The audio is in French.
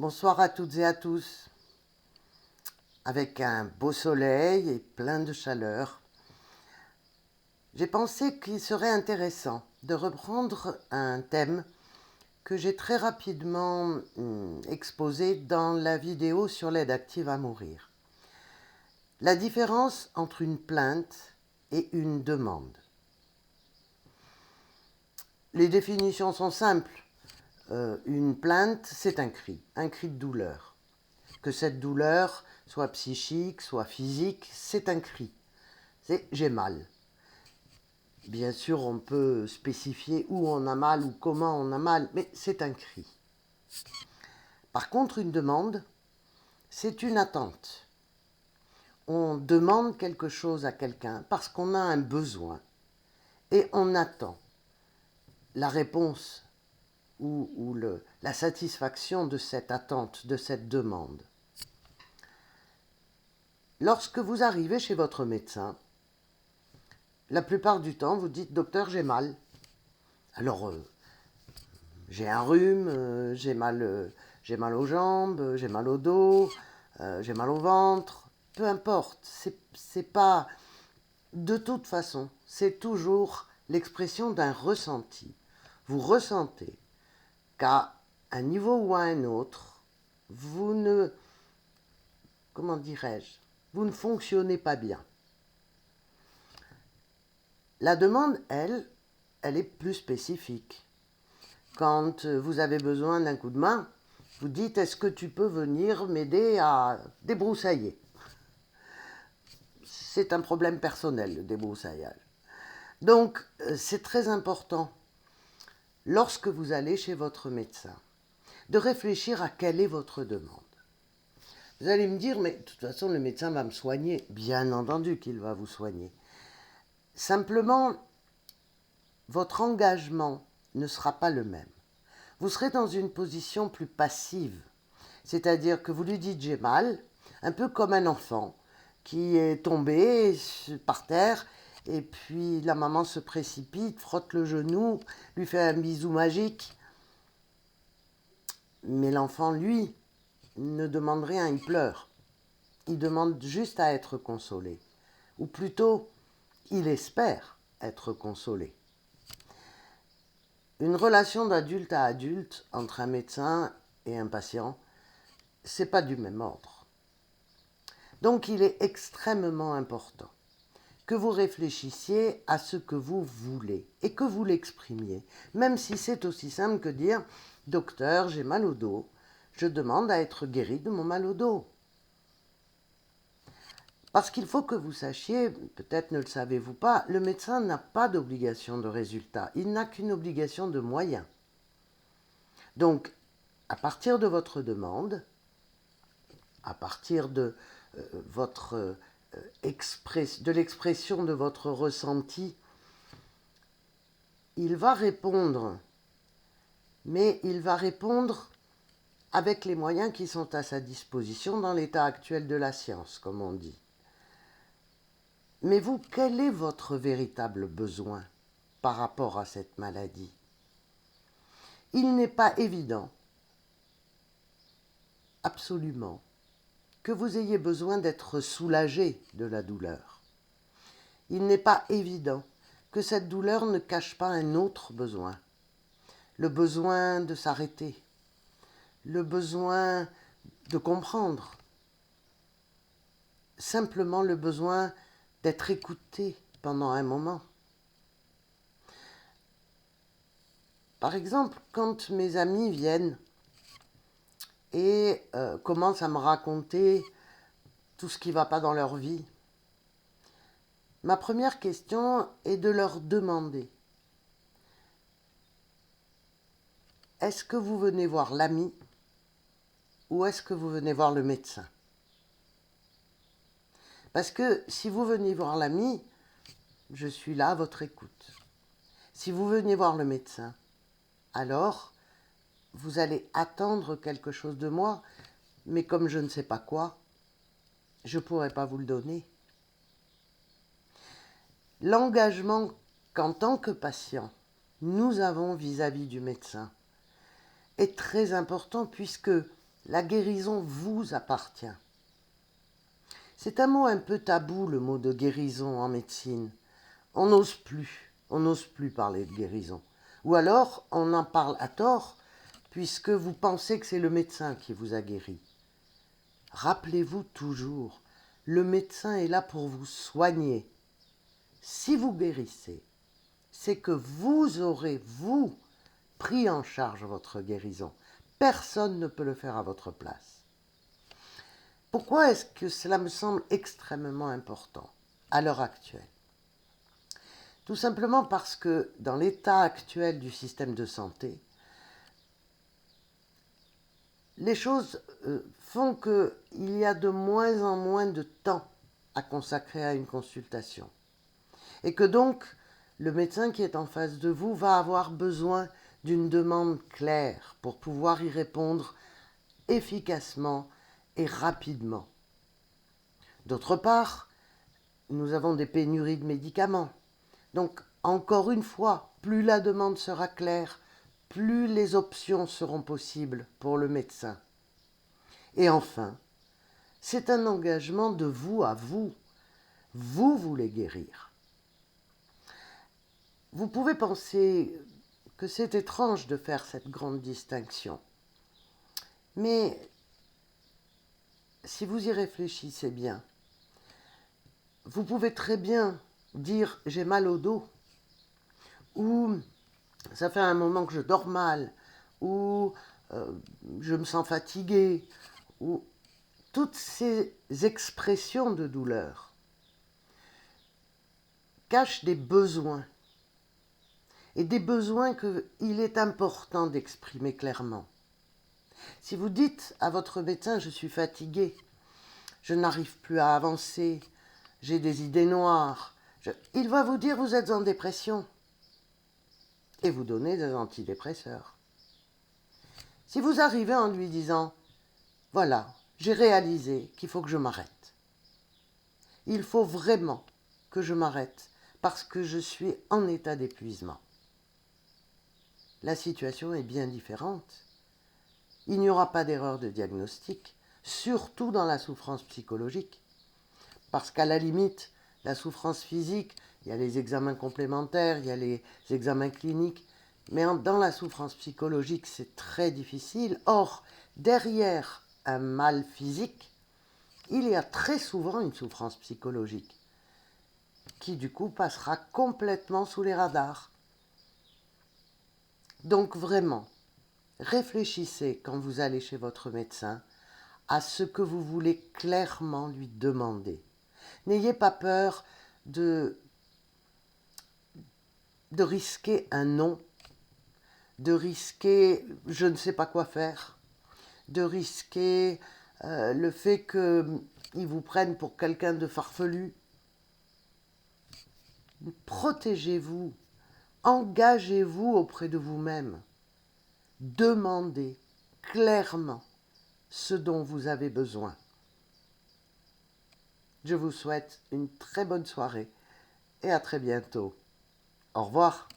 Bonsoir à toutes et à tous. Avec un beau soleil et plein de chaleur, j'ai pensé qu'il serait intéressant de reprendre un thème que j'ai très rapidement exposé dans la vidéo sur l'aide active à mourir. La différence entre une plainte et une demande. Les définitions sont simples. Une plainte, c'est un cri de douleur. Que cette douleur soit psychique, soit physique, c'est un cri. C'est « j'ai mal ». Bien sûr, on peut spécifier où on a mal ou comment on a mal, mais c'est un cri. Par contre, une demande, c'est une attente. On demande quelque chose à quelqu'un parce qu'on a un besoin et on attend la réponse ou la satisfaction de cette attente, de cette demande. Lorsque vous arrivez chez votre médecin, la plupart du temps, vous dites « Docteur, j'ai mal ». Alors, j'ai un rhume, j'ai mal aux jambes, j'ai mal au dos, j'ai mal au ventre. Peu importe, c'est pas... De toute façon, c'est toujours l'expression d'un ressenti. Vous ressentez qu'à un niveau ou à un autre, vous ne... Comment dirais-je? Vous ne fonctionnez pas bien. La demande, elle est plus spécifique. Quand vous avez besoin d'un coup de main, vous dites « Est-ce que tu peux venir m'aider à débroussailler ?» C'est un problème personnel, le débroussaillage. Donc, c'est très important, lorsque vous allez chez votre médecin, de réfléchir à quelle est votre demande. Vous allez me dire « Mais de toute façon, le médecin va me soigner. » Bien entendu qu'il va vous soigner. Simplement, votre engagement ne sera pas le même. Vous serez dans une position plus passive, c'est-à-dire que vous lui dites « j'ai mal », un peu comme un enfant qui est tombé par terre et puis la maman se précipite, frotte le genou, lui fait un bisou magique. Mais l'enfant, lui, ne demande rien, il pleure. Il demande juste à être consolé. Ou plutôt, il espère être consolé. Une relation d'adulte à adulte entre un médecin et un patient, c'est pas du même ordre. Donc il est extrêmement important que vous réfléchissiez à ce que vous voulez et que vous l'exprimiez, même si c'est aussi simple que dire « Docteur, j'ai mal au dos, je demande à être guéri de mon mal au dos ». Parce qu'il faut que vous sachiez, peut-être ne le savez-vous pas, le médecin n'a pas d'obligation de résultat, il n'a qu'une obligation de moyens. Donc, à partir de votre demande, à partir de de l'expression de votre ressenti, il va répondre, mais il va répondre avec les moyens qui sont à sa disposition dans l'état actuel de la science, comme on dit. Mais vous, quel est votre véritable besoin par rapport à cette maladie? Il n'est pas évident, absolument, que vous ayez besoin d'être soulagé de la douleur. Il n'est pas évident que cette douleur ne cache pas un autre besoin. Le besoin de s'arrêter, le besoin de comprendre, simplement le besoin d'être écouté pendant un moment. Par exemple, quand mes amis viennent et commencent à me raconter tout ce qui ne va pas dans leur vie, ma première question est de leur demander « Est-ce que vous venez voir l'ami ou est-ce que vous venez voir le médecin ?» Parce que si vous venez voir l'ami, je suis là à votre écoute. Si vous venez voir le médecin, alors vous allez attendre quelque chose de moi, mais comme je ne sais pas quoi, je ne pourrai pas vous le donner. L'engagement qu'en tant que patient, nous avons vis-à-vis du médecin est très important puisque La guérison vous appartient. C'est un mot un peu tabou, le mot de guérison en médecine. On n'ose plus parler de guérison. Ou alors, on en parle à tort, puisque vous pensez que c'est le médecin qui vous a guéri. Rappelez-vous toujours, le médecin est là pour vous soigner. Si vous guérissez, c'est que vous aurez, vous, pris en charge votre guérison. Personne ne peut le faire à votre place. Pourquoi est-ce que cela me semble extrêmement important à l'heure actuelle? Tout simplement parce que dans l'état actuel du système de santé, les choses font qu'il y a de moins en moins de temps à consacrer à une consultation. Et que donc, le médecin qui est en face de vous va avoir besoin d'une demande claire pour pouvoir y répondre efficacement et rapidement. D'autre part, nous avons des pénuries de médicaments. Donc, encore une fois, plus la demande sera claire, plus les options seront possibles pour le médecin. Et enfin, c'est un engagement de vous à vous. Vous voulez guérir. Vous pouvez penser que c'est étrange de faire cette grande distinction. Mais si vous y réfléchissez bien, vous pouvez très bien dire « j'ai mal au dos » ou « ça fait un moment que je dors mal » ou « je me sens fatigué » ou toutes ces expressions de douleur cachent des besoins. Et des besoins qu'il est important d'exprimer clairement. Si vous dites à votre médecin « je suis fatigué, je n'arrive plus à avancer, j'ai des idées noires », il va vous dire « vous êtes en dépression » et vous donner des antidépresseurs. Si vous arrivez en lui disant « voilà, j'ai réalisé qu'il faut que je m'arrête. Il faut vraiment que je m'arrête parce que je suis en état d'épuisement. » La situation est bien différente. Il n'y aura pas d'erreur de diagnostic, surtout dans la souffrance psychologique. Parce qu'à la limite, la souffrance physique, il y a les examens complémentaires, il y a les examens cliniques, mais dans la souffrance psychologique, c'est très difficile. Or, derrière un mal physique, il y a très souvent une souffrance psychologique qui, du coup, passera complètement sous les radars. Donc vraiment, réfléchissez quand vous allez chez votre médecin à ce que vous voulez clairement lui demander. N'ayez pas peur de risquer un non, de risquer je ne sais pas quoi faire, de risquer le fait qu'ils vous prennent pour quelqu'un de farfelu. Protégez-vous, engagez-vous auprès de vous-même. Demandez clairement ce dont vous avez besoin. Je vous souhaite une très bonne soirée et à très bientôt. Au revoir.